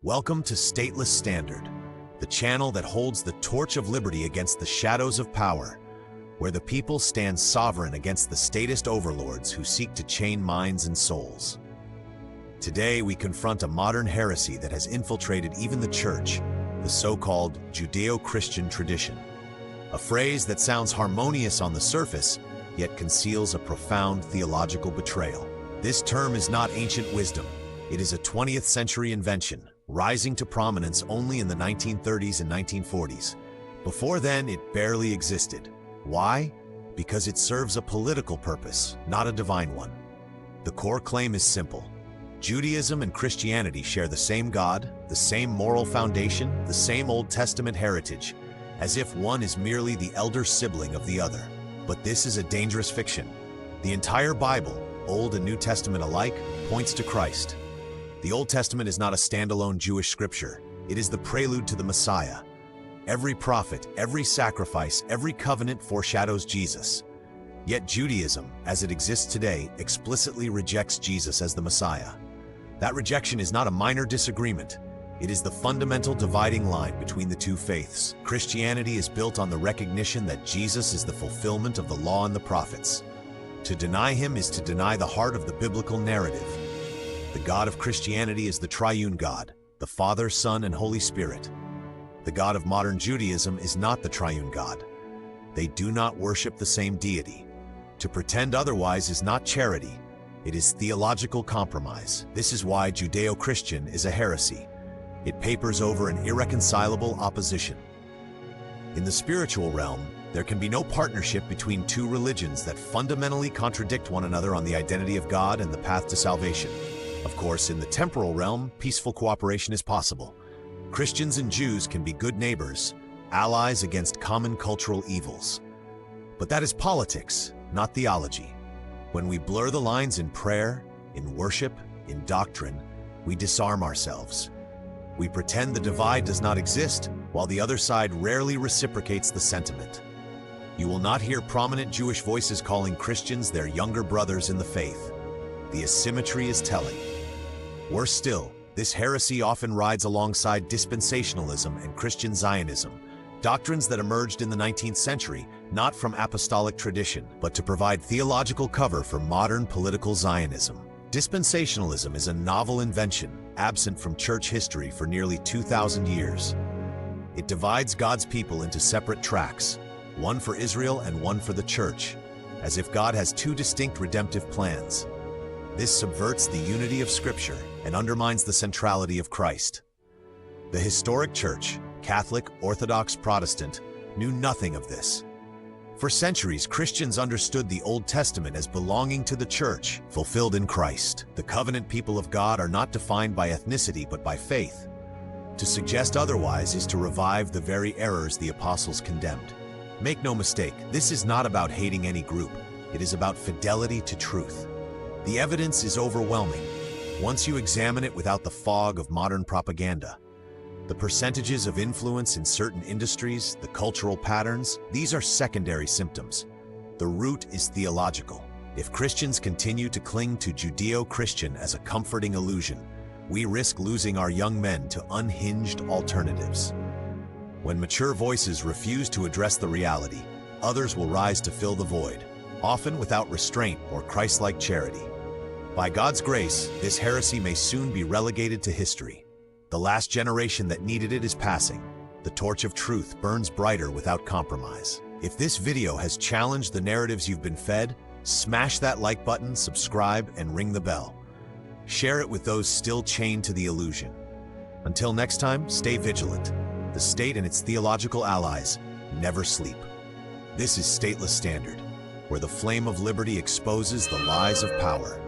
Welcome to Stateless Standard, the channel that holds the torch of liberty against the shadows of power, where the people stand sovereign against the statist overlords who seek to chain minds and souls. Today, we confront a modern heresy that has infiltrated even the church, the so-called Judeo-Christian tradition. A phrase that sounds harmonious on the surface, yet conceals a profound theological betrayal. This term is not ancient wisdom. It is a 20th century invention, rising to prominence only in the 1930s and 1940s. Before then, it barely existed. Why? Because it serves a political purpose, not a divine one. The core claim is simple. Judaism and Christianity share the same God, the same moral foundation, the same Old Testament heritage, as if one is merely the elder sibling of the other. But this is a dangerous fiction. The entire Bible, Old and New Testament alike, points to Christ. The Old Testament is not a standalone Jewish scripture. It is the prelude to the Messiah. Every prophet, every sacrifice, every covenant foreshadows Jesus. Yet Judaism, as it exists today, explicitly rejects Jesus as the Messiah. That rejection is not a minor disagreement. It is the fundamental dividing line between the two faiths. Christianity is built on the recognition that Jesus is the fulfillment of the law and the prophets. To deny him is to deny the heart of the biblical narrative. The God of Christianity is the Triune God, the Father, Son, and Holy Spirit. The God of modern Judaism is not the Triune God. They do not worship the same deity. To pretend otherwise is not charity. It is theological compromise. This is why Judeo-Christian is a heresy. It papers over an irreconcilable opposition. In the spiritual realm, there can be no partnership between two religions that fundamentally contradict one another on the identity of God and the path to salvation. Of course, in the temporal realm, peaceful cooperation is possible. Christians and Jews can be good neighbors, allies against common cultural evils. But that is politics, not theology. When we blur the lines in prayer, in worship, in doctrine, we disarm ourselves. We pretend the divide does not exist, while the other side rarely reciprocates the sentiment. You will not hear prominent Jewish voices calling Christians their younger brothers in the faith. The asymmetry is telling. Worse still, this heresy often rides alongside dispensationalism and Christian Zionism, doctrines that emerged in the 19th century, not from apostolic tradition, but to provide theological cover for modern political Zionism. Dispensationalism is a novel invention, absent from church history for nearly 2,000 years. It divides God's people into separate tracks, one for Israel and one for the church, as if God has two distinct redemptive plans. This subverts the unity of Scripture and undermines the centrality of Christ. The historic church, Catholic, Orthodox, Protestant, knew nothing of this. For centuries, Christians understood the Old Testament as belonging to the church, fulfilled in Christ. The covenant people of God are not defined by ethnicity but by faith. To suggest otherwise is to revive the very errors the apostles condemned. Make no mistake, this is not about hating any group. It is about fidelity to truth. The evidence is overwhelming, once you examine it without the fog of modern propaganda. The percentages of influence in certain industries, the cultural patterns, these are secondary symptoms. The root is theological. If Christians continue to cling to Judeo-Christian as a comforting illusion, we risk losing our young men to unhinged alternatives. When mature voices refuse to address the reality, others will rise to fill the void, often without restraint or Christ-like charity. By God's grace, this heresy may soon be relegated to history. The last generation that needed it is passing. The torch of truth burns brighter without compromise. If this video has challenged the narratives you've been fed, smash that like button, subscribe, and ring the bell. Share it with those still chained to the illusion. Until next time, stay vigilant. The state and its theological allies never sleep. This is Stateless Standard, where the flame of liberty exposes the lies of power.